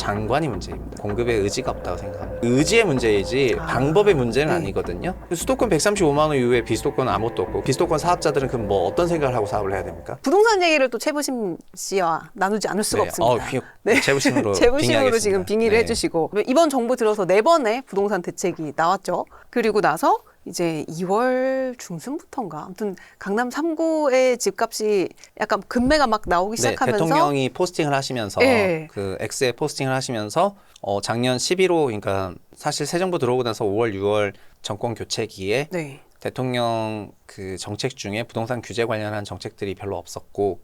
장관이 문제입니다. 공급에 의지가 없다고 생각합니다. 의지의 문제이지 방법의 문제는 아니거든요. 수도권 135만 원 이후에 비수도권은 아무것도 없고 비수도권 사업자들은 그럼 뭐 어떤 생각을 하고 사업을 해야 됩니까? 부동산 얘기를 또 최부심 씨와 나누지 않을 수가 없습니다. 재부심으로 재부심으로 지금 빙의를 네. 해주시고 이번 정부 들어서 4번의 부동산 대책이 나왔죠. 그리고 나서 이제 2월 중순부터인가 아무튼 강남 3구의 집값이 약간 급매가 막 나오기 시작하면서 대통령이 포스팅을 하시면서 그 X에 포스팅을 하시면서 작년 11호 그러니까 사실 새 정부 들어오고 나서 5월 6월 정권 교체기에 대통령 그 정책 중에 부동산 규제 관련한 정책들이 별로 없었고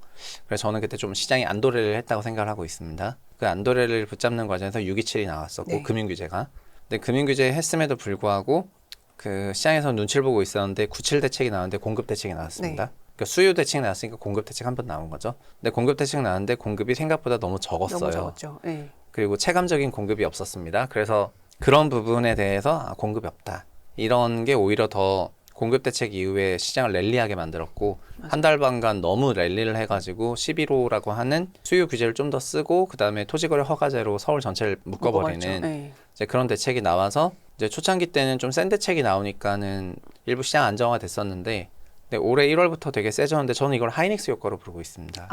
그래서 저는 그때 좀 시장이 안도래를 했다고 생각을 하고 있습니다. 그 안도래를 붙잡는 과정에서 627이 나왔었고 금융규제가 근데 금융규제 했음에도 불구하고 그 시장에서 눈치를 보고 있었는데 97 대책이 나왔는데 공급 대책이 나왔습니다. 그러니까 수요 대책이 나왔으니까 공급 대책 한 번 나온 거죠. 근데 공급 대책 나왔는데 공급이 생각보다 너무 적었어요. 너무 적었죠. 그리고 체감적인 공급이 없었습니다. 그래서 그런 부분에 대해서 공급이 없다. 이런 게 오히려 더 공급 대책 이후에 시장을 랠리하게 만들었고 한 달 반간 너무 랠리를 해가지고 11호라고 하는 수요 규제를 좀 더 쓰고 그 다음에 토지거래 허가제로 서울 전체를 묶어버리는 이제 그런 대책이 나와서 이제 초창기 때는 좀 센 대책이 나오니까는 일부 시장 안정화 됐었는데 근데 올해 1월부터 되게 세졌는데 저는 이걸 하이닉스 효과로 부르고 있습니다.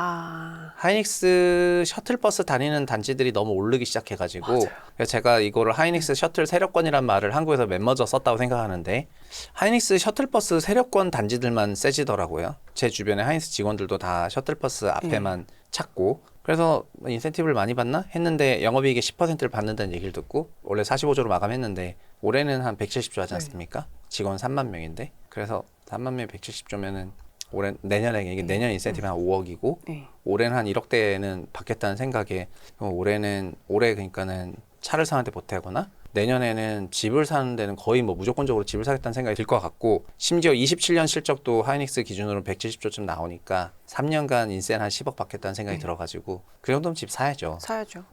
하이닉스 셔틀버스 다니는 단지들이 너무 오르기 시작해가지고 그래서 제가 이거를 하이닉스 셔틀 세력권이란 말을 한국에서 멤머져 썼다고 생각하는데 하이닉스 셔틀버스 세력권 단지들만 세지더라고요. 제 주변에 하이닉스 직원들도 다 셔틀버스 앞에만 찾고 그래서 인센티브를 많이 받나 했는데 영업이익의 10%를 받는다는 얘기를 듣고 원래 45조로 마감했는데 올해는 한 170조 하지 않습니까? 직원 3만 명인데 그래서 3만 명이 170조면은 올해 내년에 이게 내년 인센티브 한 5억이고 올해는 한 1억대는 받겠다는 생각에 올해 그러니까는 차를 사는데 보태거나 내년에는 집을 사는 데는 거의 뭐 무조건적으로 집을 사겠다는 생각이 들 것 같고 심지어 27년 실적도 하이닉스 기준으로 170조쯤 나오니까 3년간 인센 한 10억 받겠다는 생각이 들어가지고 그 정도면 집 사야죠.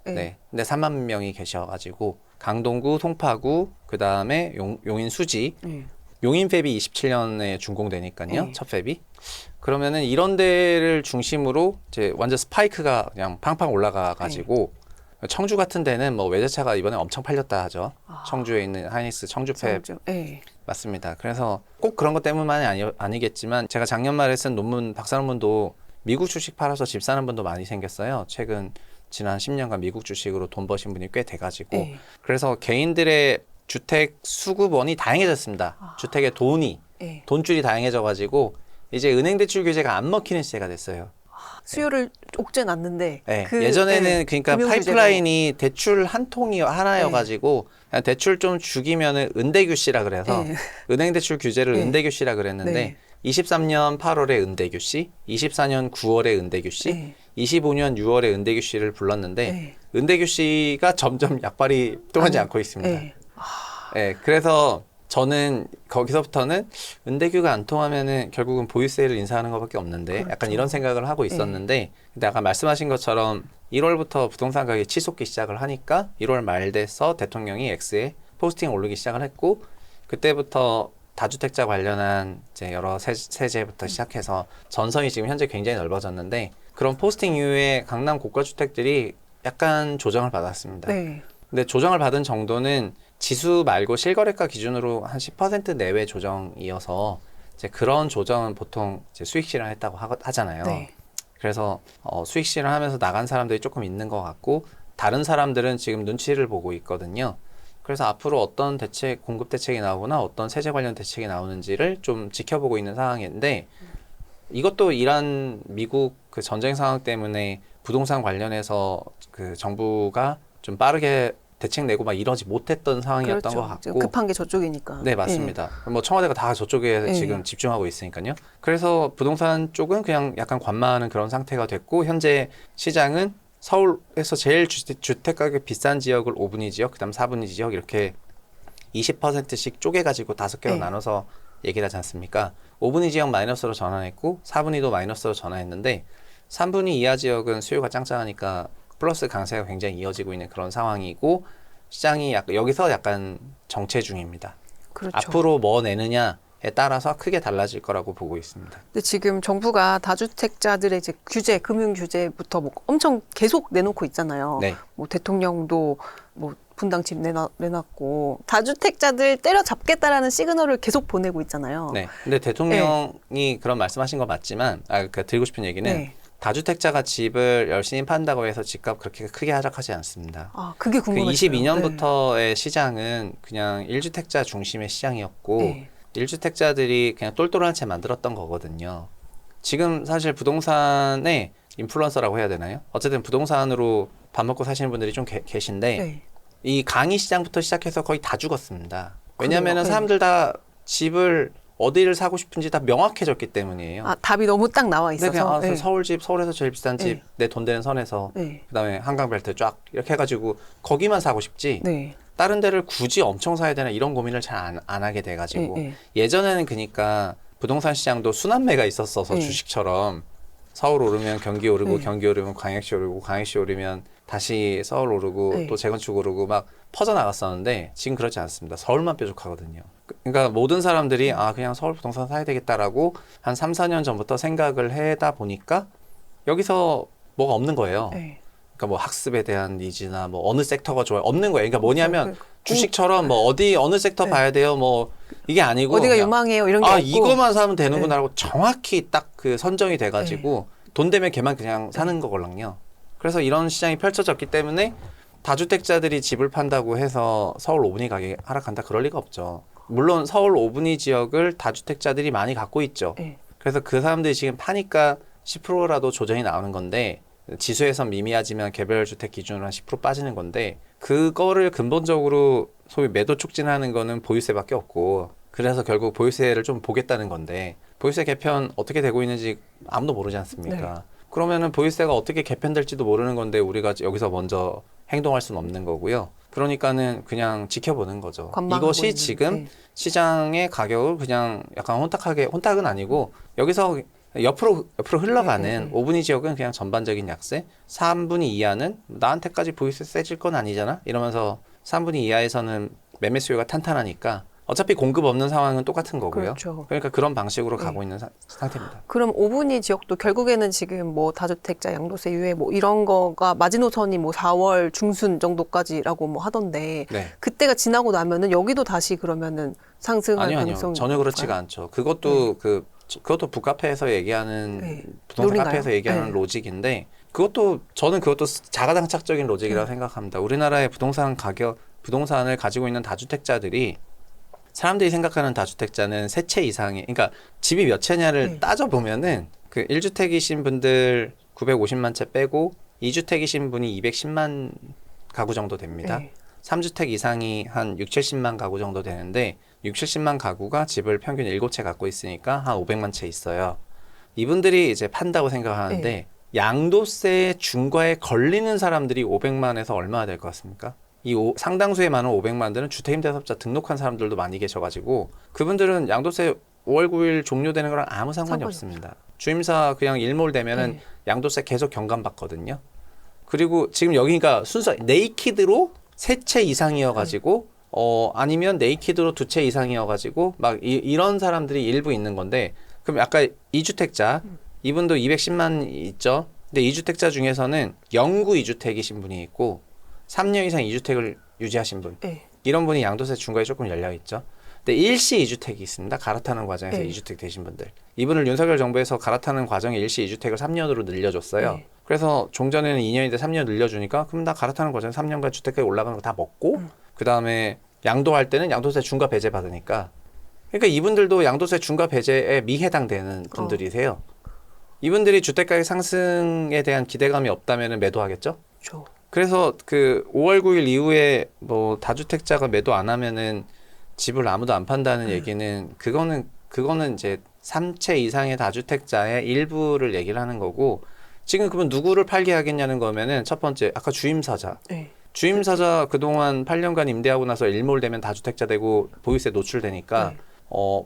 네. 근데 3만 명이 계셔가지고 강동구, 송파구, 그 다음에 용인 수지 용인 팹이 27년에 준공되니까요. 첫 팹이. 그러면은 이런 데를 중심으로 이제 완전 스파이크가 그냥 팡팡 올라가가지고 청주 같은 데는 뭐 외제차가 이번에 엄청 팔렸다 하죠. 청주에 있는 하이닉스 청주 팹. 맞습니다. 그래서 꼭 그런 것 때문만이 아니겠지만 제가 작년 말에 쓴 박사 논문도 미국 주식 팔아서 집 사는 분도 많이 생겼어요. 지난 10년간 미국 주식으로 돈 버신 분이 꽤 돼가지고 그래서 개인들의 주택 수급원이 다양해졌습니다. 주택의 돈줄이 다양해져가지고 이제 은행 대출 규제가 안 먹히는 시대가 됐어요. 수요를 옥죄놨는데 예전에는 그러니까 파이프라인이 대출 한 통이 하나여가지고 그냥 대출 좀 죽이면은 은대규씨라 그래서 은행 대출 규제를 은대규씨라 그랬는데 23년 8월에 은대규씨, 24년 9월에 은대규씨, 25년 6월에 은대규씨를 불렀는데 은대규씨가 점점 약발이 통하지 않고 있습니다. 그래서 저는 거기서부터는 은대규가 안 통하면은 결국은 보유세를 인상하는 것밖에 없는데 약간 이런 생각을 하고 있었는데 근데 아까 말씀하신 것처럼 1월부터 부동산 가격이 치솟기 시작을 하니까 1월 말 돼서 대통령이 X에 포스팅 올리기 시작을 했고 그때부터 다주택자 관련한 이제 여러 세제부터 시작해서 전선이 지금 현재 굉장히 넓어졌는데 그런 포스팅 이후에 강남 고가주택들이 약간 조정을 받았습니다. 근데 조정을 받은 정도는 지수 말고 실거래가 기준으로 한 10% 내외 조정이어서 이제 그런 조정은 보통 이제 수익 실현했다고 하잖아요. 그래서 수익 실현하면서 나간 사람들이 조금 있는 것 같고 다른 사람들은 지금 눈치를 보고 있거든요. 그래서 앞으로 어떤 공급 대책이 나오거나 어떤 세제 관련 대책이 나오는지를 좀 지켜보고 있는 상황인데 이것도 이란 미국 그 전쟁 상황 때문에 부동산 관련해서 그 정부가 좀 빠르게 대책 내고 막 이러지 못했던 상황이었던 것 같고 급한 게 저쪽이니까. 네, 맞습니다. 뭐 청와대가 다 저쪽에 지금 집중하고 있으니까요. 그래서 부동산 쪽은 그냥 약간 관망하는 그런 상태가 됐고 현재 시장은 서울에서 제일 주택 가격 비싼 지역을 5분위 지역, 그다음 4분위 지역 이렇게 20%씩 쪼개가지고 5개로 나눠서 얘기를 하지 않습니까? 5분위 지역 마이너스로 전환했고 4분위도 마이너스로 전환했는데 3분위 이하 지역은 수요가 짱짱하니까 플러스 강세가 굉장히 이어지고 있는 그런 상황이고 시장이 여기서 약간 정체 중입니다. 앞으로 뭐 내느냐에 따라서 크게 달라질 거라고 보고 있습니다. 근데 지금 정부가 다주택자들의 이제 규제, 금융 규제부터 뭐 엄청 계속 내놓고 있잖아요. 네. 뭐 대통령도 뭐 분당집 내놨고 다주택자들 때려잡겠다라는 시그널을 계속 보내고 있잖아요. 네. 근데 대통령이 그런 말씀하신 거 맞지만, 그 드리고 싶은 얘기는 네. 다주택자가 집을 열심히 판다고 해서 집값 그렇게 크게 하락하지 않습니다. 아, 그게 그 궁금했어요. 22년부터의 시장은 그냥 1주택자 중심의 시장이었고 네. 1주택자들이 그냥 똘똘한 채 만들었던 거거든요. 지금 사실 부동산의 인플루언서라고 해야 되나요? 어쨌든 부동산으로 밥 먹고 사시는 분들이 좀 계신데 네. 이 강의 시장부터 시작해서 거의 다 죽었습니다. 왜냐하면 그래요? 사람들 다 집을 어디를 사고 싶은지 다 명확해졌기 때문이에요. 아, 답이 너무 딱 나와 근데 있어서. 그냥 네. 서울집, 서울에서 제일 비싼 집, 네. 내 돈 되는 선에서 네. 그다음에 한강벨트 쫙 이렇게 해가지고 거기만 사고 싶지 네. 다른 데를 굳이 엄청 사야 되나 이런 고민을 잘 안 하게 돼가지고 네. 예전에는 그러니까 부동산 시장도 순환매가 있었어서 네. 주식처럼 서울 오르면 경기 오르고 네. 경기 오르면 광역시 오르고 광역시 오르면 다시 서울 오르고 네. 또 재건축 오르고 막 퍼져나갔었는데 지금 그렇지 않습니다. 서울만 뾰족하거든요. 그러니까 모든 사람들이 아 그냥 서울 부동산 사야 되겠다라고 한 3, 4년 전부터 생각을 해다 보니까 여기서 뭐가 없는 거예요. 네. 그러니까 뭐 학습에 대한 니즈나 뭐 어느 섹터가 좋아요 없는 거예요. 그러니까 뭐냐면 그렇죠. 주식처럼 뭐 어디 어느 섹터 네. 봐야 돼요. 뭐 이게 아니고 어디가 그냥 유망해요 이런 게 아 없고. 이거만 사면 되는구나라고 정확히 딱 그 선정이 돼가지고 네. 돈 되면 걔만 그냥 사는 거걸랑요. 그래서 이런 시장이 펼쳐졌기 때문에 다주택자들이 집을 판다고 해서 서울 5분위 가격이 하락한다 그럴 리가 없죠. 물론 서울 5분위 지역을 다주택자들이 많이 갖고 있죠. 네. 그래서 그 사람들이 지금 파니까 10%라도 조정이 나오는 건데 지수에선 미미하지만 개별 주택 기준으로 한 10% 빠지는 건데 그거를 근본적으로 소위 매도 촉진하는 거는 보유세밖에 없고 그래서 결국 보유세를 좀 보겠다는 건데 보유세 개편 어떻게 되고 있는지 아무도 모르지 않습니까? 네. 그러면은 보유세가 어떻게 개편될지도 모르는 건데 우리가 여기서 먼저 행동할 수는 없는 거고요. 그러니까는 그냥 지켜보는 거죠. 관망하고 이것이 있는, 지금 네. 시장의 가격을 그냥 약간 혼탁은 아니고 여기서 옆으로 흘러가는 5분위 지역은 그냥 전반적인 약세, 3분위 이하는 나한테까지 보유세 세질 건 아니잖아? 이러면서 3분위 이하에서는 매매 수요가 탄탄하니까 어차피 공급 없는 상황은 똑같은 거고요. 그렇죠. 그러니까 그런 방식으로 가고 있는 상태입니다. 그럼 5분위 지역도 결국에는 지금 뭐 다주택자 양도세 유예 뭐 이런 거가 마지노선이 뭐 4월 중순 정도까지라고 뭐 하던데 네. 그때가 지나고 나면은 여기도 다시 그러면은 상승할 아니요. 가능성이 전혀 그렇지가 않죠. 그것도 그것도 북카페에서 얘기하는 네. 부동산 롤인가요? 카페에서 얘기하는 네. 로직인데 저는 그것도 자가당착적인 로직이라고 생각합니다. 우리나라의 부동산을 가지고 있는 다주택자들이 사람들이 생각하는 다주택자는 세 채 이상의 그러니까 집이 몇 채냐를 따져보면은 그 1주택이신 분들 950만 채 빼고 2주택이신 분이 210만 가구 정도 됩니다. 네. 3주택 이상이 한 6, 70만 가구 정도 되는데 6, 70만 가구가 집을 평균 7채 갖고 있으니까 한 500만 채 있어요. 이분들이 이제 판다고 생각하는데 양도세 중과에 걸리는 사람들이 500만에서 얼마나 될 것 같습니까? 상당수의 많은 500만들은 주택임대사업자 등록한 사람들도 많이 계셔가지고 그분들은 양도세 5월 9일 종료되는 거랑 아무 상관이 없습니다. 주임사 그냥 일몰 되면은 양도세 계속 경감받거든요. 그리고 지금 여기가 순서 네이키드로 3채 이상이어가지고 아니면 네이키드로 2채 이상이어가지고 막 이런 사람들이 일부 있는 건데 그럼 아까 2주택자 이분도 210만 있죠. 근데 2주택자 중에서는 영구 2주택이신 분이 있고 3년 이상 2주택을 유지하신 분 네. 이런 분이 양도세 중과에 조금 열려있죠. 근데 일시 2주택이 있습니다. 갈아타는 과정에서 네. 2주택 되신 분들 이분을 윤석열 정부에서 갈아타는 과정에 일시 2주택을 3년으로 늘려줬어요. 네. 그래서 종전에는 2년인데 3년 늘려주니까 그럼 나 갈아타는 과정에 3년간 주택가에 올라가는 거 다 먹고 그 다음에 양도할 때는 양도세 중과 배제 받으니까 그러니까 이분들도 양도세 중과 배제에 미해당되는 분들이세요. 이분들이 주택가격 상승에 대한 기대감이 없다면 매도하겠죠? 그렇죠. 그래서 그 5월 9일 이후에 뭐 다주택자가 매도 안 하면은 집을 아무도 안 판다는 얘기는 그거는 이제 3채 이상의 다주택자의 일부를 얘기를 하는 거고 지금 그러면 누구를 팔게 하겠냐는 거면은 첫 번째 아까 주임사자. 네. 주임사자 그동안 8년간 임대하고 나서 일몰되면 다주택자 되고 보유세 노출되니까 네.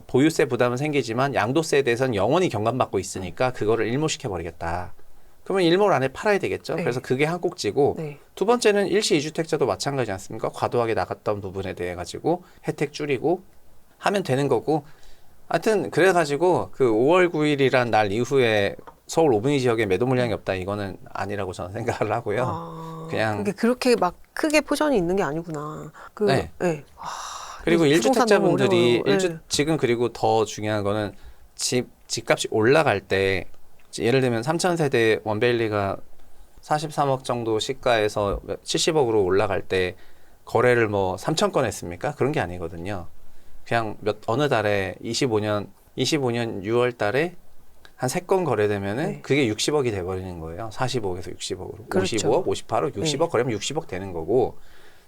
보유세 부담은 생기지만 양도세에 대해서는 영원히 경감받고 있으니까 그거를 일몰시켜 버리겠다. 그러면 일몰 안에 팔아야 되겠죠. 네. 그래서 그게 한 꼭지고 네. 두 번째는 일시 2주택자도 마찬가지 않습니까? 과도하게 나갔던 부분에 대해 가지고 혜택 줄이고 하면 되는 거고 하여튼 그래가지고 그 5월 9일이란 날 이후에 서울 5분위 지역에 매도 물량이 없다 이거는 아니라고 저는 생각을 하고요. 아, 그냥 그게 그렇게 막 크게 포션이 있는 게 아니구나. 그, 네. 네. 그리고 부동산 너무 1주택자분들이 어려워요. 네. 지금 그리고 더 중요한 거는 집값이 올라갈 때 예를 들면 3천 세대 원베일리가 43억 정도 시가에서 70억으로 올라갈 때 거래를 뭐 3천 건 했습니까? 그런 게 아니거든요. 그냥 어느 달에 25년 6월 달에 한 3건 거래되면은 네. 그게 60억이 돼버리는 거예요. 45억에서 60억으로. 그렇죠. 55억, 58억, 60억 네. 거래하면 60억 되는 거고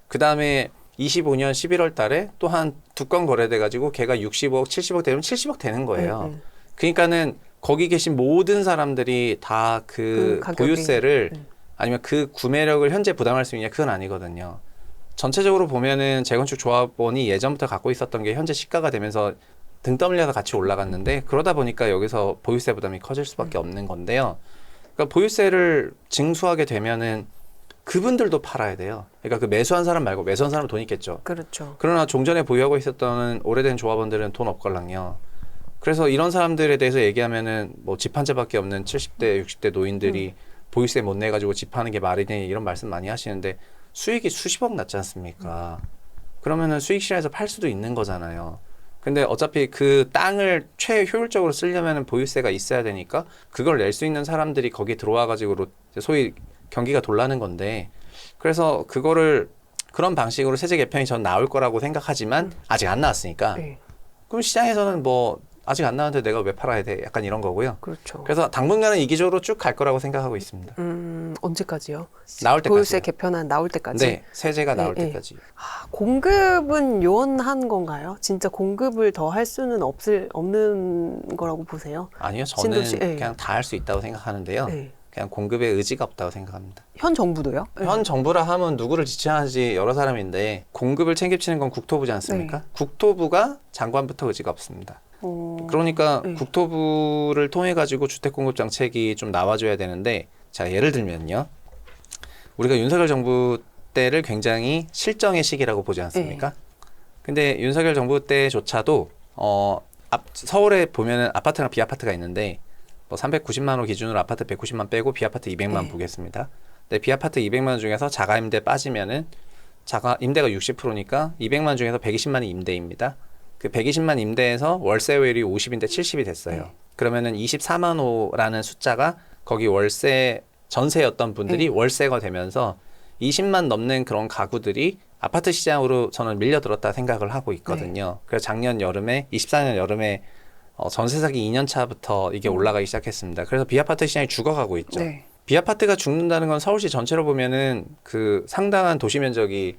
그 다음에 25년 11월 달에 또 한 2건 거래돼가지고 걔가 60억, 70억 되면 70억 되는 거예요. 그러니까는 거기 계신 모든 사람들이 다 그 그 가격이- 보유세를 아니면 그 구매력을 현재 부담할 수 있냐 그건 아니거든요. 전체적으로 보면은 재건축 조합원이 예전부터 갖고 있었던 게 현재 시가가 되면서 등 떠밀려서 같이 올라갔는데 그러다 보니까 여기서 보유세 부담이 커질 수밖에 없는 건데요. 그러니까 보유세를 징수하게 되면은 그분들도 팔아야 돼요. 그러니까 그 매수한 사람 말고 매수한 사람은 돈 있겠죠. 그렇죠. 그러나 종전에 보유하고 있었던 오래된 조합원들은 돈 없걸랑요. 그래서 이런 사람들에 대해서 얘기하면은 뭐 집 한 채밖에 없는 70대, 60대 노인들이 보유세 못 내가지고 집 하는 게 말이 되니 이런 말씀 많이 하시는데 수익이 수십억 났지 않습니까? 그러면은 수익 시장에서 팔 수도 있는 거잖아요. 근데 어차피 그 땅을 최효율적으로 쓰려면은 보유세가 있어야 되니까 그걸 낼 수 있는 사람들이 거기 들어와가지고 소위 경기가 돌라는 건데 그래서 그거를 그런 방식으로 세제 개편이 전 나올 거라고 생각하지만 아직 안 나왔으니까 네. 그럼 시장에서는 뭐 아직 안 나왔는데 내가 왜 팔아야 돼? 약간 이런 거고요. 그렇죠. 그래서 당분간은 이기적으로 쭉 갈 거라고 생각하고 있습니다. 언제까지요? 나올 때까지. 보유세 개편안 나올 때까지? 네, 세제가 나올 네, 네. 때까지. 아, 공급은 요원한 건가요? 진짜 공급을 더 할 수는 없는 거라고 보세요? 아니요, 저는 신도시, 네. 그냥 다 할 수 있다고 생각하는데요. 네. 그냥 공급에 의지가 없다고 생각합니다. 현 정부도요? 현 정부라 하면 누구를 지칭하지 여러 사람인데 공급을 책임지는 건 국토부지 않습니까? 네. 국토부가 장관부터 의지가 없습니다. 어, 그러니까 네. 국토부를 통해 가지고 주택 공급 정책이 좀 나와줘야 되는데 자 예를 들면요, 우리가 윤석열 정부 때를 굉장히 실정의 시기라고 보지 않습니까? 네. 근데 윤석열 정부 때조차도 서울에 보면은 아파트랑 비아파트가 있는데 뭐 390만 원 기준으로 아파트 190만 빼고 비아파트 200만 네. 보겠습니다. 근데 비아파트 200만 원 중에서 자가 임대 빠지면은 자가 임대가 60%니까 200만 중에서 120만이 임대입니다. 그 120만 임대에서 월세율이 50인데 70이 됐어요. 네. 그러면은 24만 호라는 숫자가 거기 월세 전세였던 분들이 네. 월세가 되면서 20만 넘는 그런 가구들이 아파트 시장으로 저는 밀려들었다 생각을 하고 있거든요. 그래서 작년 여름에 24년 여름에 전세 사기 2년 차부터 이게 올라가기 시작했습니다. 그래서 비아파트 시장이 죽어가고 있죠. 네. 비아파트가 죽는다는 건 서울시 전체로 보면은 그 상당한 도시 면적이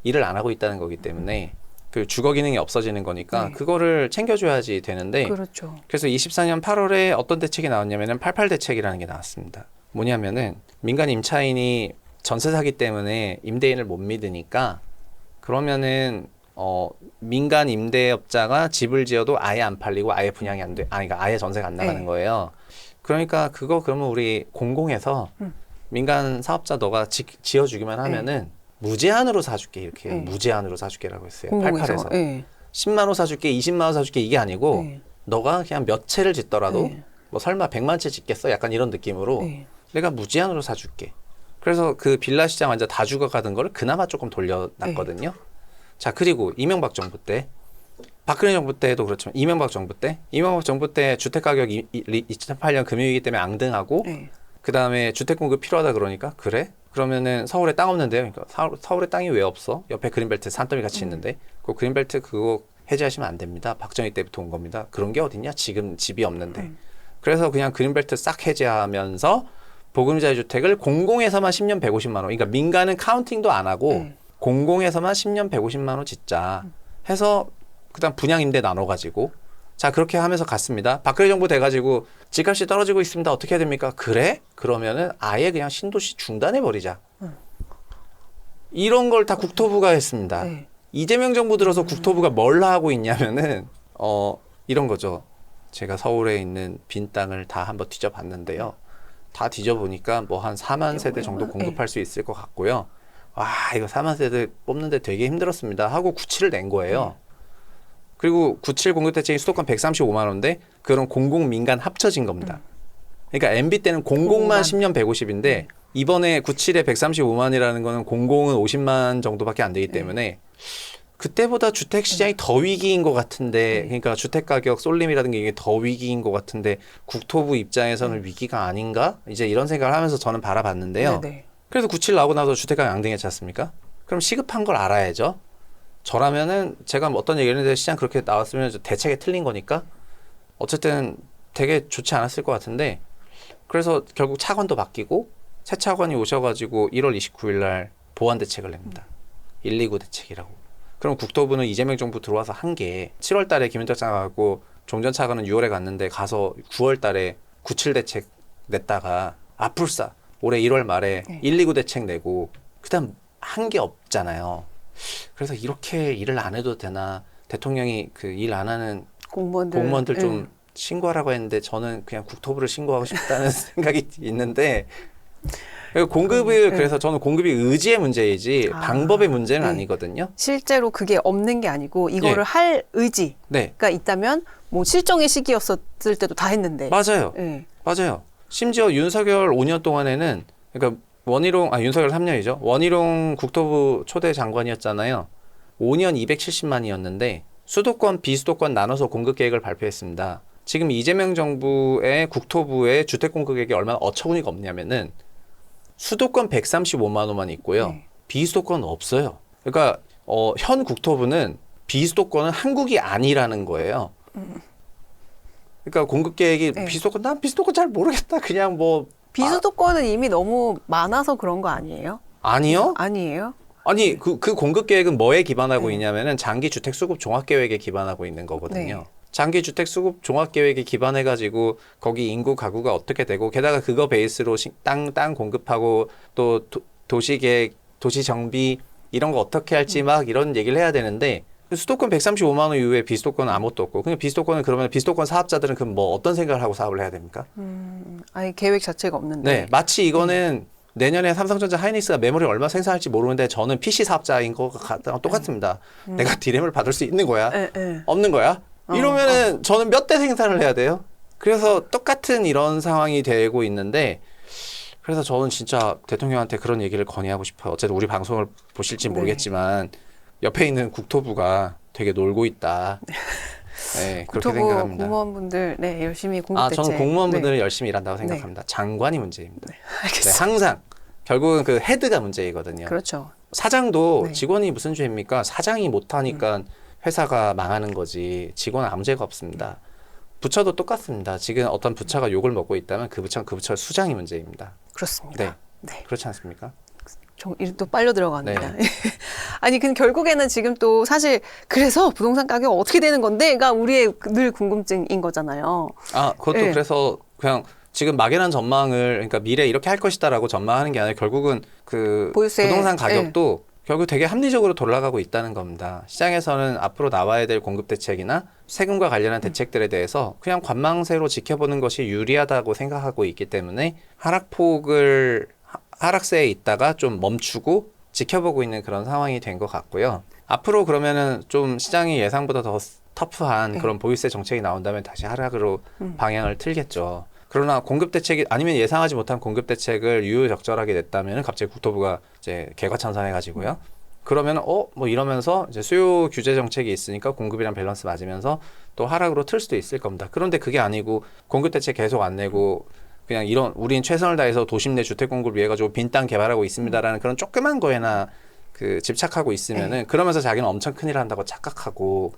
일을 안 하고 있다는 거기 때문에 그 주거 기능이 없어지는 거니까 네. 그거를 챙겨줘야지 되는데 그렇죠. 그래서 24년 8월에 어떤 대책이 나왔냐면은 88 대책이라는 게 나왔습니다. 뭐냐면은 민간 임차인이 전세 사기 때문에 임대인을 못 믿으니까 그러면은 민간 임대업자가 집을 지어도 아예 안 팔리고 아예 분양이 안 돼, 그러니까 아예 전세가 안 나가는 네. 거예요. 그러니까 그러면 우리 공공에서 민간 사업자 너가 지어주기만 하면은 무제한으로 사줄게 이렇게 네. 무제한으로 사줄게라고 했어요. 공공에서. 88에서 네. 10만 원 사줄게, 20만 원 사줄게 이게 아니고 네. 너가 그냥 몇 채를 짓더라도 네. 뭐 설마 100만 채 짓겠어? 약간 이런 느낌으로 네. 내가 무제한으로 사줄게. 그래서 그 빌라 시장 완전 다 죽어가던 거를 그나마 조금 돌려놨거든요. 자, 그리고 이명박 정부 때, 박근혜 정부 때도 그렇지만 이명박 정부 때 주택 가격이 2008년 금융위기 때문에 앙등하고 네. 그 다음에 주택 공급 필요하다 그러니까 그래? 그러면은 서울에 땅 없는데요. 그러니까 서울에 땅이 왜 없어? 옆에 그린벨트 산더미 같이 있는데 그 그린벨트 그거 해제하시면 안 됩니다. 박정희 때부터 온 겁니다. 그런 게 어딨냐? 지금 집이 없는데. 그래서 그냥 그린벨트 싹 해제하면서 보금자리 주택을 공공에서만 10년 150만 원. 그러니까 민간은 카운팅도 안 하고 공공에서만 10년 150만 원 짓자 해서 그다음 분양 임대 나눠 가지고 자 그렇게 하면서 갔습니다. 박근혜 정부 돼가지고 집값이 떨어지고 있습니다. 어떻게 해야 됩니까? 그래? 그러면은 아예 그냥 신도시 중단해 버리자. 이런 걸 다 국토부가 했습니다. 네. 이재명 정부 들어서 국토부가 뭘 하고 있냐면은 이런 거죠. 제가 서울에 있는 빈 땅을 다 한번 뒤져봤는데요. 다 뒤져보니까 뭐 한 4만 세대 정도 공급할 수 있을 것 같고요. 와 이거 4만 세대 뽑는데 되게 힘들었습니다 하고 구치를 낸 거예요. 그리고 97 공급 대책이 수도권 135만 원인데 그런 공공 민간 합쳐진 겁니다. 그러니까 MB 때는 공공만 10년 150인데 이번에 97에 135만이라는 거는 공공은 50만 정도밖에 안 되기 때문에 그때보다 주택 시장이 더 위기인 것 같은데 그러니까 주택 가격 쏠림이라든가 이게 더 위기인 것 같은데 국토부 입장에서는 위기가 아닌가? 이제 이런 생각을 하면서 저는 바라봤는데요. 네네. 그래서 97 나오고 나서 주택가 양등했지 않습니까? 그럼 시급한 걸 알아야죠. 저라면은 제가 뭐 어떤 얘기를 했는데 시장 그렇게 나왔으면 대책이 틀린 거니까 어쨌든 되게 좋지 않았을 것 같은데 그래서 결국 차관도 바뀌고 새 차관이 오셔가지고 1월 29일 날 보완 대책을 냅니다. 129 대책이라고. 그럼 국토부는 이재명 정부 들어와서 한 게 7월 달에 김현택 장관하고 종전 차관은 6월에 갔는데 가서 9월 달에 97 대책 냈다가 아풀싸 올해 1월 말에 129 대책 내고 그다음 한 게 없잖아요. 그래서 이렇게 일을 안 해도 되나 대통령이 그 일 안 하는 공무원들 좀 신고하라고 했는데 저는 그냥 국토부를 신고하고 싶다는 생각이 있는데 공급을 그래서 저는 공급이 의지의 문제이지 방법의 문제는 아니거든요. 실제로 그게 없는 게 아니고 이거를 할 의지가 있다면 뭐 실정의 시기였을 때도 다 했는데. 맞아요. 맞아요. 심지어 윤석열 5년 동안에는 그러니까 윤석열 3년이죠. 원희룡 국토부 초대 장관이었잖아요. 5년 270만이었는데 수도권, 비수도권 나눠서 공급 계획을 발표했습니다. 지금 이재명 정부의 국토부의 주택 공급 계획이 얼마나 어처구니가 없냐면은 수도권 135만 호만 있고요. 비수도권은 없어요. 그러니까 현 국토부는 비수도권은 한국이 아니라는 거예요. 그러니까 공급 계획이 난 비수도권 잘 모르겠다. 그냥 뭐 비수도권은 이미 너무 많아서 그런 거 아니에요? 아니요? 아니에요? 아니 그 공급 계획은 뭐에 기반하고 있냐면은 장기 주택 수급 종합 계획에 기반하고 있는 거거든요. 장기 주택 수급 종합 계획에 기반해 가지고 거기 인구 가구가 어떻게 되고 게다가 그거 베이스로 땅 공급하고 또 도시 계획, 도시 정비 이런 거 어떻게 할지 막 이런 얘기를 해야 되는데 수도권 135만 원 이후에 비수도권은 아무것도 없고 그냥 비수도권은 그러면 비수도권 사업자들은 그럼 뭐 어떤 생각을 하고 사업을 해야 됩니까? 아니 계획 자체가 없는데. 네, 마치 이거는 내년에 삼성전자 하이닉스가 메모리 얼마 생산할지 모르는데 저는 PC 사업자인 거 똑같습니다. 내가 디램을 받을 수 있는 거야? 없는 거야? 이러면은 저는 몇 대 생산을 해야 돼요? 그래서 똑같은 이런 상황이 되고 있는데 그래서 저는 진짜 대통령한테 그런 얘기를 건의하고 싶어요. 어쨌든 우리 방송을 보실지 모르겠지만 옆에 있는 국토부가 되게 놀고 있다. 네, 그렇게 생각합니다. 공무원분들 열심히 공급 대책. 저는 공무원분들은 열심히 일한다고 생각합니다. 장관이 문제입니다. 항상 결국은 그 헤드가 문제이거든요. 그렇죠. 사장도 직원이 무슨 죄입니까? 사장이 못하니까 회사가 망하는 거지 직원은 아무 죄가 없습니다. 부처도 똑같습니다. 지금 어떤 부처가 욕을 먹고 있다면 그 부처 수장이 문제입니다. 그렇습니다. 네. 그렇지 않습니까? 또 빨려 들어갑니다. 아니, 근데 결국에는 지금 또 사실 그래서 부동산 가격 어떻게 되는 건데가 우리의 늘 궁금증인 거잖아요. 그것도 그래서 그냥 지금 막연한 전망을 그러니까 미래 이렇게 할 것이다라고 전망하는 게 아니라 결국은 그 보유세, 부동산 가격도 결국 되게 합리적으로 돌아가고 있다는 겁니다. 시장에서는 앞으로 나와야 될 공급 대책이나 세금과 관련한 대책들에 대해서 그냥 관망세로 지켜보는 것이 유리하다고 생각하고 있기 때문에 하락세에 있다가 좀 멈추고 지켜보고 있는 그런 상황이 된 것 같고요. 앞으로 그러면은 좀 시장이 예상보다 더 터프한 그런 보유세 정책이 나온다면 다시 하락으로 방향을 틀겠죠. 그러나 공급 대책이 아니면 예상하지 못한 공급 대책을 유효적절하게 냈다면 갑자기 국토부가 이제 개과천선해 가지고요. 그러면 뭐 이러면서 이제 수요 규제 정책이 있으니까 공급이랑 밸런스 맞으면서 또 하락으로 틀 수도 있을 겁니다. 그런데 그게 아니고 공급 대책 계속 안 내고 그냥 우린 최선을 다해서 도심 내 주택 공급을 위해 가지고 빈 땅 개발하고 있습니다라는 그런 조그만 거에나 그 집착하고 있으면은 그러면서 자기는 엄청 큰일 한다고 착각하고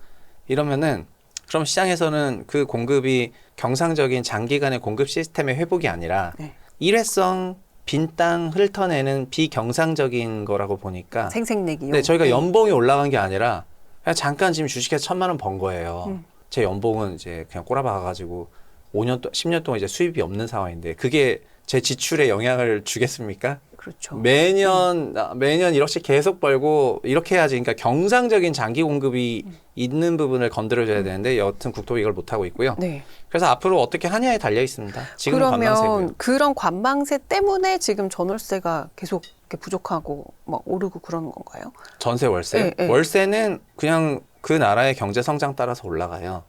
이러면은 그럼 시장에서는 그 공급이 경상적인 장기간의 공급 시스템의 회복이 아니라 일회성 빈 땅 훑어내는 비경상적인 거라고 보니까 생색내기요. 네, 저희가 연봉이 올라간 게 아니라 그냥 잠깐 지금 주식해서 1,000만 원 번 거예요. 제 연봉은 이제 그냥 꼬라박아가지고 10년 동안 이제 수입이 없는 상황인데 그게 제 지출에 영향을 주겠습니까? 그렇죠. 매년 1억씩 계속 벌고 이렇게 해야지. 그러니까 경상적인 장기 공급이 있는 부분을 건드려줘야 되는데 여튼 국토부 이걸 못하고 있고요. 그래서 앞으로 어떻게 하냐에 달려 있습니다. 지금 그러면 그런 관망세 때문에 지금 전월세가 계속 이렇게 부족하고 막 오르고 그러는 건가요? 전세 월세? 월세는 그냥 그 나라의 경제 성장 따라서 올라가요.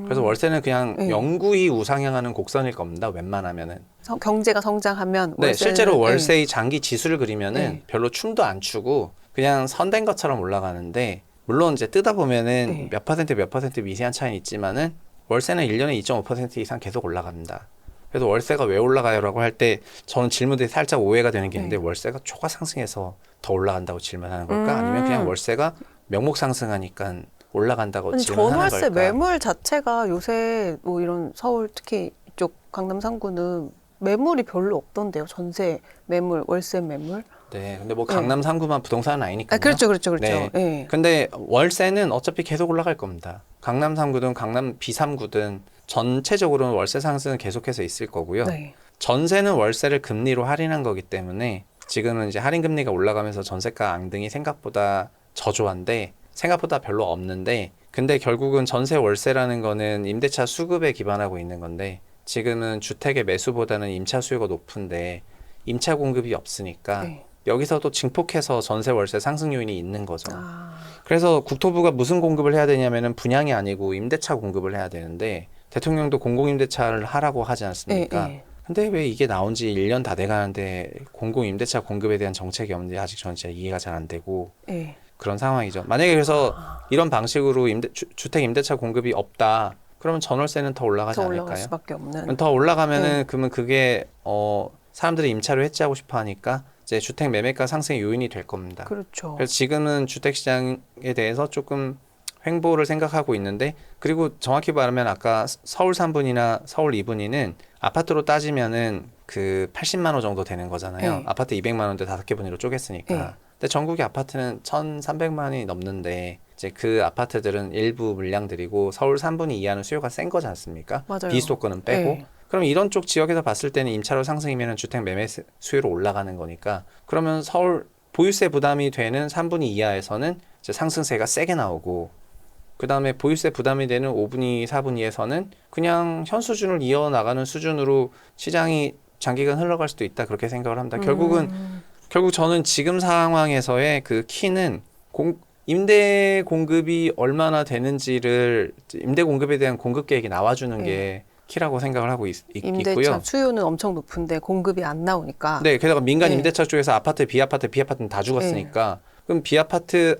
그래서 월세는 그냥 네. 영구히 우상향하는 곡선일 겁니다. 웬만하면은. 경제가 성장하면 네, 월세는, 실제로 월세의 장기 지수를 그리면은 네. 별로 춤도 안 추고 그냥 선된 것처럼 올라가는데, 물론 이제 뜯어 보면은 네. 몇 퍼센트 미세한 차이는 있지만은 월세는 1년에 2.5% 이상 계속 올라갑니다. 그래서 월세가 왜 올라가요라고 할 때 저는 질문들이 살짝 오해가 되는 게 있는데, 네. 월세가 초과 상승해서 더 올라간다고 질문하는 걸까? 아니면 그냥 월세가 명목 상승하니까 올라간다고 아니, 질문하는 전월세 걸까? 매물 자체가 요새 뭐 이런 서울 특히 이쪽 강남 3구는 매물이 별로 없던데요. 전세 매물, 월세 매물. 네, 근데 뭐 강남 3구만 부동산은 아니니까요. 그렇죠. 네. 네. 근데 월세는 어차피 계속 올라갈 겁니다. 강남 3구든 강남 B3구든 전체적으로는 월세 상승은 계속해서 있을 거고요. 네. 전세는 월세를 금리로 할인한 거기 때문에 지금은 이제 할인 금리가 올라가면서 전세가 앙등이 생각보다 저조한데, 생각보다 별로 없는데, 근데 결국은 전세 월세라는 거는 임대차 수급에 기반하고 있는 건데, 지금은 주택의 매수보다는 임차 수요가 높은데 임차 공급이 없으니까 네. 여기서도 증폭해서 전세 월세 상승 요인이 있는 거죠. 아, 그래서 국토부가 무슨 공급을 해야 되냐면은 분양이 아니고 임대차 공급을 해야 되는데, 대통령도 공공임대차를 하라고 하지 않습니까? 네. 근데 왜 이게 나온 지 1년 다 돼가는데 공공임대차 공급에 대한 정책이 없는지 아직 저는 진짜 이해가 잘 안 되고 네. 그런 상황이죠. 만약에 그래서 이런 방식으로 주택 임대차 공급이 없다, 그러면 전월세는 더 올라가지 더 올라갈 않을까요? 수밖에 없는. 더 올라가면은 네. 그러면 그게 사람들이 임차를 해지하고 싶어 하니까 이제 주택 매매가 상승의 요인이 될 겁니다. 그렇죠. 그래서 지금은 주택 시장에 대해서 조금 횡보를 생각하고 있는데, 그리고 정확히 말하면 아까 서울 3분이나 서울 2분위는 아파트로 따지면은 그 80만 원 정도 되는 거잖아요. 네. 아파트 200만 원대 5개 분위로 쪼갰으니까. 네. 근데 전국의 아파트는 1,300만 원이 넘는데 이제 그 아파트들은 일부 물량들이고 서울 3분위 이하는 수요가 센 거지 않습니까? 맞아요. 비수도권은 빼고. 네. 그럼 이런 쪽 지역에서 봤을 때는 임차료 상승이면 주택 매매 수요로 올라가는 거니까, 그러면 서울 보유세 부담이 되는 3분위 이하에서는 이제 상승세가 세게 나오고, 그 다음에 보유세 부담이 되는 5분위, 4분위에서는 그냥 현 수준을 이어나가는 수준으로 시장이 장기간 흘러갈 수도 있다, 그렇게 생각을 합니다. 결국 저는 지금 상황에서의 그 키는 임대 공급이 얼마나 되는지를, 임대 공급에 대한 공급 계획이 나와주는 게 키라고 생각을 하고 임대차 있고요. 수요는 엄청 높은데 공급이 안 나오니까. 네, 게다가 민간 네. 임대차 쪽에서 아파트, 비아파트는 다 죽었으니까, 그럼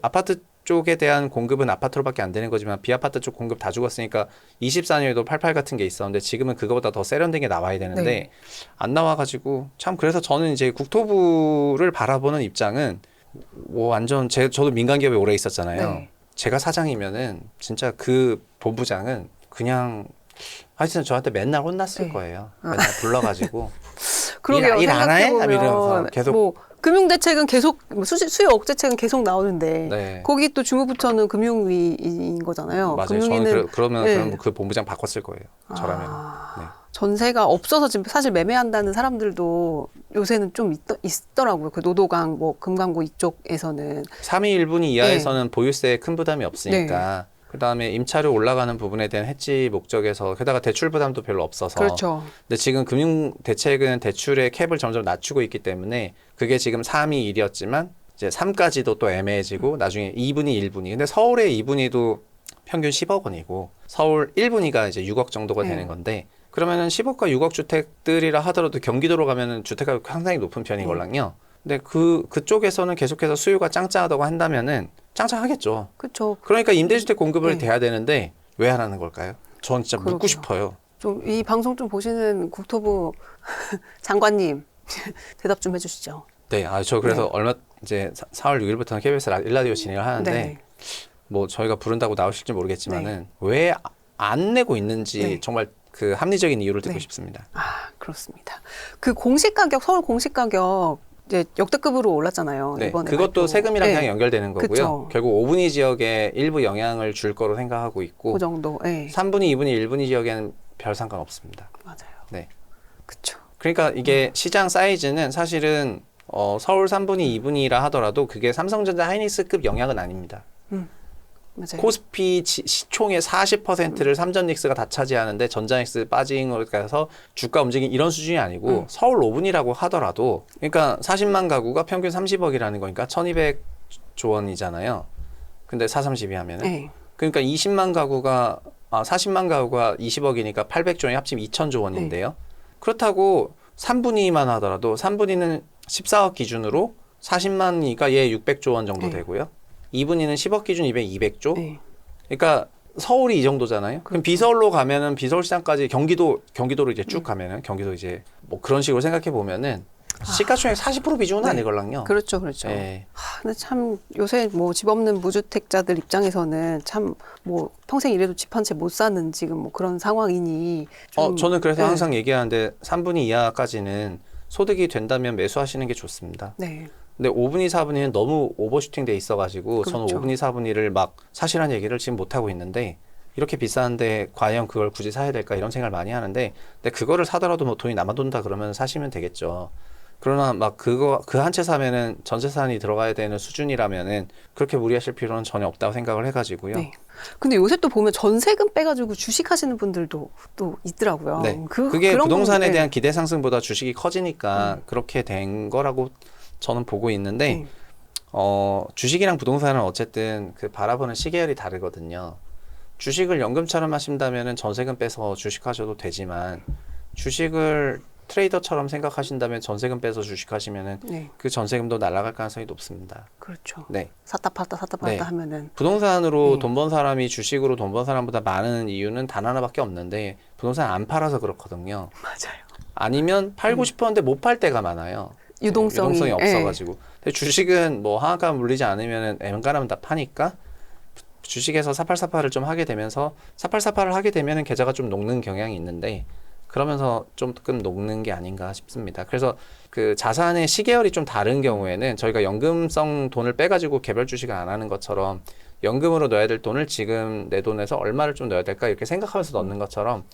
아파트 쪽에 대한 공급은 아파트로밖에 안 되는 거지만 비아파트 쪽 공급 다 죽었으니까 24년에도 88 같은 게 있었는데 지금은 그거보다 더 세련된 게 나와야 되는데 네. 안 나와가지고, 참 그래서 저는 이제 국토부를 바라보는 입장은 뭐 완전 저도 민간 기업에 오래 있었잖아요. 네. 제가 사장이면은 진짜 그 본부장은 그냥 하여튼 저한테 맨날 혼났을 네. 거예요. 맨날 불러가지고 그러게요. 일 안 해? 이러면서 생각해보면 계속. 뭐 금융대책은 계속 수요 억제책은 계속 나오는데 네. 거기 또 주무부처는 금융위인 거잖아요. 맞아요. 금융위는 저는 그러면 네. 그 본부장 바꿨을 거예요. 저라면. 네. 전세가 없어서 지금 사실 매매한다는 사람들도 요새는 좀 있더라고요. 그 노도강, 뭐 금강구 이쪽에서는 3위 1분위 이하에서는 보유세에 큰 부담이 없으니까. 그다음에 임차료 올라가는 부분에 대한 해지 목적에서, 게다가 대출 부담도 별로 없어서. 그렇죠. 근데 지금 금융 대책은 대출의 캡을 점점 낮추고 있기 때문에 그게 지금 3위 1이었지만 이제 3까지도 또 애매해지고 나중에 2분위 1분위. 근데 서울의 2분위도 평균 10억 원이고 서울 1분위가 이제 6억 정도가 되는 건데, 그러면은 10억과 6억 주택들이라 하더라도 경기도로 가면은 주택가격 상당히 높은 편이걸랑요. 근데 그쪽에서는 계속해서 수요가 짱짱하다고 한다면은 짱짱하겠죠. 그렇죠. 그러니까 임대주택 공급을 네. 돼야 되는데 왜 안 하는 걸까요? 전 진짜 묻고 그러게요. 싶어요. 좀 이 방송 좀 보시는 국토부 장관님 대답 좀 해주시죠. 네, 저 그래서 네. 얼마 이제 4월 6일부터는 KBS 일라디오 진행을 하는데 네. 뭐 저희가 부른다고 나오실지 모르겠지만은 왜 안 내고 있는지 네. 정말 그 합리적인 이유를 듣고 네. 싶습니다. 그렇습니다. 그 공시 가격, 서울 공시 가격 이제 역대급으로 올랐잖아요. 네, 이번에 그것도 발표. 세금이랑 네. 그냥 연결되는 거고요. 그쵸. 결국 5분위 지역에 일부 영향을 줄 거로 생각하고 있고, 그 정도. 네. 3분위, 2분위, 1분위 지역에는 별 상관 없습니다. 맞아요. 네. 그렇죠. 그러니까 이게 시장 사이즈는 사실은 서울 3분위, 2분위라 하더라도 그게 삼성전자 하이닉스급 영향은 아닙니다. 맞아요. 코스피 시총의 40%를 삼전닉스가 다 차지하는데 전자닉스 빠진 걸 가서 주가 움직임 이런 수준이 아니고 서울 5분이라고 하더라도, 그러니까 40만 가구가 평균 30억이라는 거니까 1200조 원이잖아요. 근데 432 하면은. 네. 그러니까 40만 가구가 20억이니까 800조 원이 합치면 2천조 원인데요. 그렇다고 3분위만 하더라도 3분위는 14억 기준으로 40만이니까 얘 600조 원 정도 되고요. 2분위는 10억 기준 200조. 그러니까 서울이 이 정도잖아요. 그럼 비서울로 가면은 비서울시장까지 경기도로 이제 쭉 가면은 경기도 이제 뭐 그런 식으로 생각해 보면은 시가총액 40% 비중은 아니걸랑요. 그렇죠, 그렇죠. 근데 참 요새 뭐 집 없는 무주택자들 입장에서는 참 뭐 평생 일해도 집 한 채 못 사는 지금 뭐 그런 상황이니. 좀, 저는 그래서 항상 얘기하는데 3분위 이하까지는 소득이 된다면 매수하시는 게 좋습니다. 네. 근데 5분위, 4분위는 너무 오버슈팅 돼 있어가지고 그렇죠. 저는 5분위, 4분위를 막 사실한 얘기를 지금 못하고 있는데 이렇게 비싼데 과연 그걸 굳이 사야 될까 이런 생각을 많이 하는데 근데 그거를 사더라도 뭐 돈이 남아돈다 그러면 사시면 되겠죠. 그러나 막 그 한 채 사면은 전세산이 들어가야 되는 수준이라면은 그렇게 무리하실 필요는 전혀 없다고 생각을 해가지고요. 네. 근데 요새 또 보면 전세금 빼가지고 주식하시는 분들도 또 있더라고요. 네. 그게 그런 부동산에 건, 대한 기대 상승보다 주식이 커지니까 그렇게 된 거라고 저는 보고 있는데 주식이랑 부동산은 어쨌든 그 바라보는 시계열이 다르거든요. 주식을 연금처럼 하신다면은 전세금 빼서 주식하셔도 되지만 주식을 트레이더처럼 생각하신다면 전세금 빼서 주식하시면은 그 전세금도 날아갈 가능성이 높습니다. 그렇죠. 네. 샀다 팔다 하면은 부동산으로 돈 번 사람이 주식으로 돈 번 사람보다 많은 이유는 단 하나밖에 없는데 부동산 안 팔아서 그렇거든요. 맞아요. 아니면 팔고 싶었는데 못 팔 때가 많아요. 유동성이 없어가지고. 근데 주식은 뭐 하한가 물리지 않으면 웬간하면 다 파니까 주식에서 4848을 좀 하게 되면서 4848을 하게 되면은 계좌가 좀 녹는 경향이 있는데 그러면서 조금 녹는 게 아닌가 싶습니다. 그래서 그 자산의 시계열이 좀 다른 경우에는 저희가 연금성 돈을 빼가지고 개별 주식을 안 하는 것처럼 연금으로 넣어야 될 돈을 지금 내 돈에서 얼마를 좀 넣어야 될까 이렇게 생각하면서 넣는 것처럼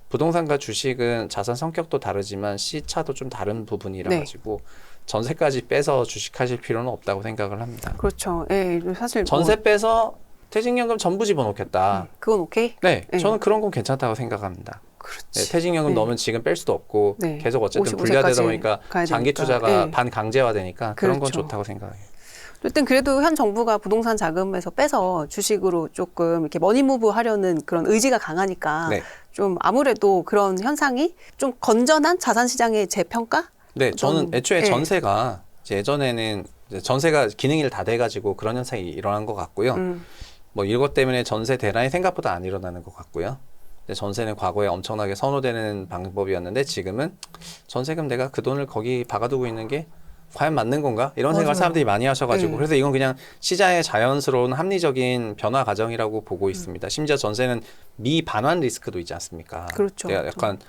부동산과 주식은 자산 성격도 다르지만 시차도 좀 다른 부분이라 가지고 전세까지 빼서 주식하실 필요는 없다고 생각을 합니다. 그렇죠. 예, 사실 전세 빼서 퇴직연금 전부 집어넣겠다. 그건 오케이? 네, 저는 그런 건 괜찮다고 생각합니다. 그렇지. 네, 퇴직연금 넣으면 지금 뺄 수도 없고 계속 어쨌든 55세까지 분리되다 보니까 가야 장기 되니까. 투자가 반강제화되니까 그런 건 그렇죠. 좋다고 생각해요. 어쨌든 그래도 현 정부가 부동산 자금에서 빼서 주식으로 조금 이렇게 머니무브 하려는 그런 의지가 강하니까 좀 아무래도 그런 현상이 좀 건전한 자산 시장의 재평가? 네, 저는 애초에 전세가 예전에는 전세가 기능일 다 돼가지고 그런 현상이 일어난 것 같고요. 뭐 이것 때문에 전세 대란이 생각보다 안 일어나는 것 같고요. 근데 전세는 과거에 엄청나게 선호되는 방법이었는데 지금은 전세금 내가 그 돈을 거기 박아두고 있는 게 과연 맞는 건가? 이런 생각을 사람들이 많이 하셔가지고 그래서 이건 그냥 시장의 자연스러운 합리적인 변화 과정이라고 보고 있습니다. 심지어 전세는 미반환 리스크도 있지 않습니까? 그렇죠. 약간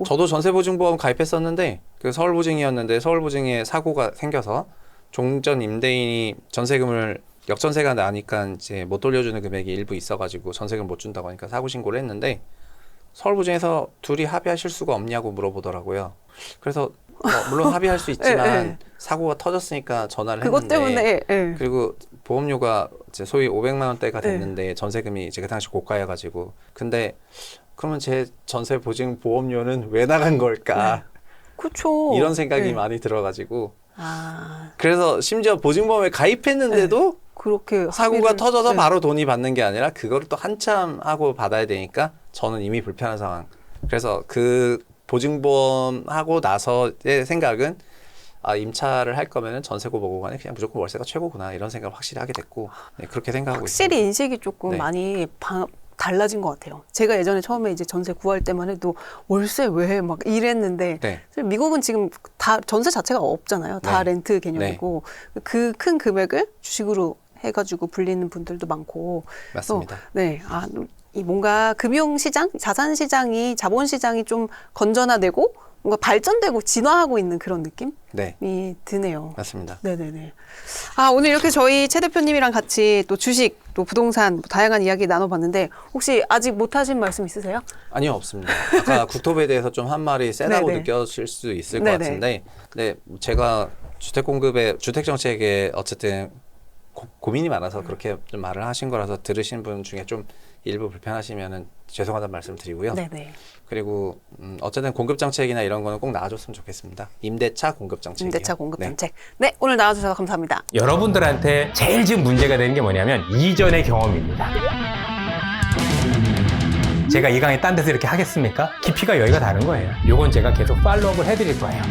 저도 전세보증보험 가입했었는데 그 서울보증이었는데 서울보증에 사고가 생겨서 종전 임대인이 전세금을 역전세가 나니까 이제 못 돌려주는 금액이 일부 있어가지고 전세금 못 준다고 하니까 사고 신고를 했는데 서울보증에서 둘이 합의하실 수가 없냐고 물어보더라고요. 그래서 물론 합의할 수 있지만 사고가 터졌으니까 전화를 그것 했는데 때문에 그리고 보험료가 이제 소위 500만 원대가 됐는데 전세금이 이제 그 당시 고가여가지고 근데 그러면 제 전세 보증 보험료는 왜 나간 걸까? 그렇죠. 이런 생각이 많이 들어가지고 그래서 심지어 보증보험에 가입했는데도 그렇게 사고가 터져서 바로 돈이 받는 게 아니라 그거를 또 한참 하고 받아야 되니까 저는 이미 불편한 상황. 그래서 그 보증보험 하고 나서의 생각은 임차를 할 거면은 전세고 뭐고 간에 그냥 무조건 월세가 최고구나 이런 생각을 확실히 하게 됐고 그렇게 생각하고 있습니다. 확실히 인식이 조금 많이 달라진 것 같아요. 제가 예전에 처음에 이제 전세 구할 때만 해도 월세 왜 막 이랬는데 사실 미국은 지금 다 전세 자체가 없잖아요. 다 렌트 개념이고 그 큰 금액을 주식으로 해가지고 불리는 분들도 많고 맞습니다. 이 뭔가 금융시장, 자산시장이 자본시장이 좀 건전화되고 뭔가 발전되고 진화하고 있는 그런 느낌이 드네요. 맞습니다. 네네네. 오늘 이렇게 저희 최 대표님이랑 같이 또 주식, 또 부동산 다양한 이야기 나눠봤는데 혹시 아직 못하신 말씀 있으세요? 아니요, 없습니다. 아까 국토부에 대해서 좀 한 말이 세다고 느껴질 수 있을 것 같은데 근데 제가 주택정책에 어쨌든 고민이 많아서 그렇게 좀 말을 하신 거라서 들으신 분 중에 좀 일부 불편하시면은 죄송하다는 말씀 드리고요. 그리고 어쨌든 공급정책이나 이런 거는 꼭 나와줬으면 좋겠습니다. 임대차 공급정책이요. 임대차 공급정책. 네, 오늘 나와주셔서 감사합니다. 여러분들한테 제일 지금 문제가 되는 게 뭐냐면 이전의 경험입니다. 제가 이 강의 딴 데서 이렇게 하겠습니까? 깊이가 여기가 다른 거예요. 요건 제가 계속 팔로우업을 해드릴 거예요.